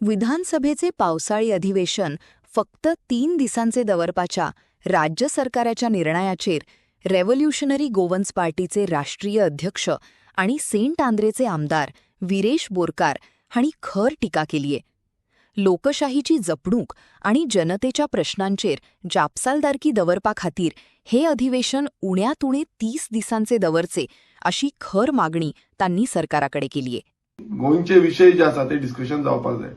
विधानसभेचे पावसाळी अधिवेशन फक्त 3 दिसांचे दवरपाच्या राज्य सरकाराच्या निर्णयाचेर रेव्होल्युशनरी गोवन्स पार्टीचे राष्ट्रीय अध्यक्ष आणि सेंट आंद्रेचे आमदार विरेश बोरकार हांणी खर टिका केलीये. लोकशाहीची जपणूक आणि जनतेच्या प्रश्नांचेर जापसालदारकी दवरपा खातीर हे अधिवेशन उण्यात उणे 30 दिसांचे दवरचे अशी खर मागणी तांणी सरकाराकडे केलीये. गोंयचे विषय जे आसा ते डिस्कशन जावपाक जाय,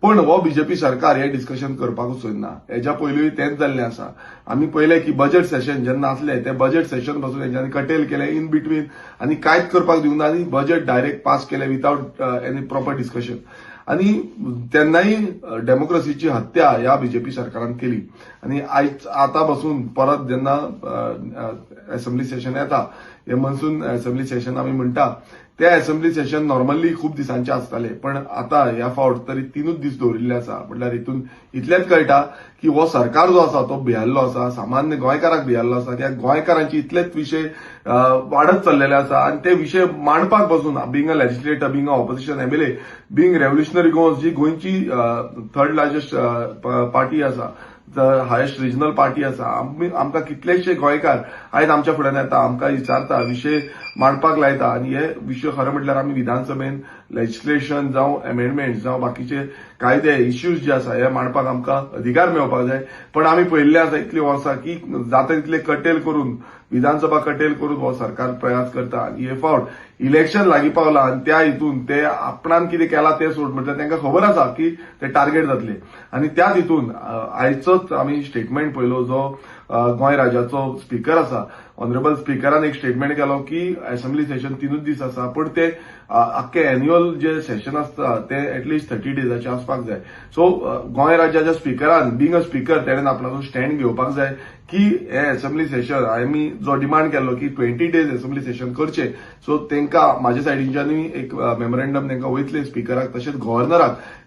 पण हो बीजेपी सरकार हे डिस्कशन करपाकूच सोदना. हेच्या पयलींय तेंच जाल्लें आसा. आमी पळयलें की बजेट सेशन जेन्ना आसलें ते बजेट सेशन पासून हेंच्यांनी कटेल केलें इन बिटवीन आनी कांयच करपाक दिवंक ना आनी बजेट डायरेक्ट पास केलें विथआउट एनी प्रॉपर डिस्कशन. आनी तेन्नाय डेमोक्रेसीची हत्या ह्या बीजेपी सरकारान केली. आनी आतां पासून परत जेन्ना असेंब्ली सेशन येता, हे मनसून असेंब्ली सेशन आमी म्हणटा, ते असेंब्ली सेशन नॉर्मली खूप दिसांचे आसताले, पण आता ह्या फावट तरी 3 दीस दवरिल्ले आसा. म्हटल्यार हितून इतलेंच कळटा की हो सरकार जो आसा तो भियाल्लो आसा, सामान्य गोंयकारांक भियाल्लो आसा. त्या गोंयकारांचे इतलेच विषय वाडत चल्लेले आसा आनी ते विषय मांडपाक पासून being a legislator, being a opposition MLA, being Revolutionary Goans जी गोंयची 3rd लार्जस्ट पार्टी आसा, हायेस्ट रिजनल पार्टी आसा, आमकां कितलेशे गोंयकार आयज आमच्या फुड्यान येता, आमकां विचारता, विषय मांडपाक लायता आनी हे विशय खरें म्हटल्यार आमी विधानसभेन लेजिस्लेशन जावं अमेंडमेंट्स जावं बाकीचे कायदे इश्यूज जे आसा हे मांडपाक आमकां अधिकार मेळपाक जाय. पण आमी पळयल्लें आसा इतली वर्सां की जाता तितले कटेल करून, विधानसभा कटेल करून हो सरकार प्रयास करता. आनी हे फावट इलेक्शन लागीं पावलां आनी त्या हितून ते आपणान कितें केलां ते सोड म्हटल्यार तांकां खबर आसा की ते टार्गेट जातले. आनी त्याच हितून आयचोच आमी स्टेटमेंट पळयलो जो गोंय राज्याचो स्पीकर आसा, ऑनरेबल स्पीकरान एक स्टेटमेंट केलो की असेंब्ली सेशन 3 दीस आसा, पण ते आख्खे एन्युअल जे सेशन आसता ते एटलिस्ट 30 डेजाचे आसपाक जाय. सो गोंय राज्याच्या स्पीकरान बिंग अ स्पीकर तेणेन आपणाचो स्टँड घेवपाक जाय की हे असेंब्ली सेशन आमी जो डिमांड केल्लो की 20 डेज असेंब्ली सेशन करचे. सो तांकां म्हाज्या सायडींच्यानूय एक मेमोरेंडम तांकां वयतले स्पीकराक, तशेंच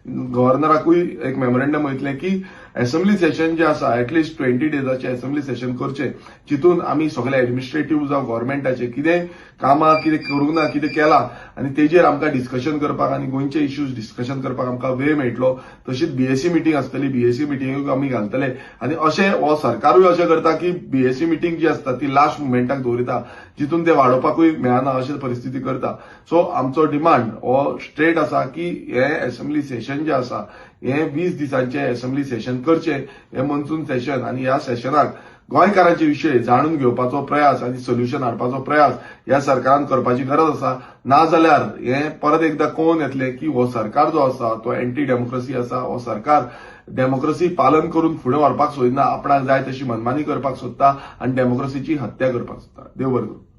गव्हर्नराकूय एक मेमोरेंडम वयतलें की असेंब्ली सेशन जे आसा एटलिस्ट 20 डेजाचे असेंब्ली सेशन करचे, जितून आमी सगळे एडमिनिस्ट्रेटिव्ह जावं गव्हर्नमेंटाचे कितें कामां कितें करूंक ना, कितें केलां आनी तेजेर आमकां डिस्कशन करपाक आनी गोंयचे इश्यूज डिस्कशन करपाक आमकां वेळ मेळटलो. तशीच बीएसी मिटींग आसतली, बीएसी मिटींगूय आमी घालतले. आनी अशें हो सरकारूय अशें करता की बीएसी मिटींग जी आसता ती लास्ट मुमेंटाक दवरिता, जितून ते वाडोवपाकूय मेळना अशें परिस्थिती करता. सो आमचो डिमांड हो स्ट्रेट आसा की हे असेंब्ली सेशन जे आसा हे 20 दिसांचे असेंब्ली सेशन करचे, हे मनसून सेशन. आनी ह्या सेशनाक गोंयकारांचे विशय जाणून घेवपाचो प्रयास आनी सोल्युशन हाडपाचो प्रयास ह्या सरकारान करपाची गरज आसा. नाजाल्यार हे परत एकदां कळून येतलें की हो सरकार जो आसा तो एंटी डेमोक्रेसी आसा. हो सरकार डेमोक्रेसी पालन करून फुडें व्हरपाक सोदना, आपणाक जाय तशी मनमानी करपाक सोदता आनी डेमोक्रेसीची हत्या करपाक सोदता. देव बरें करूं.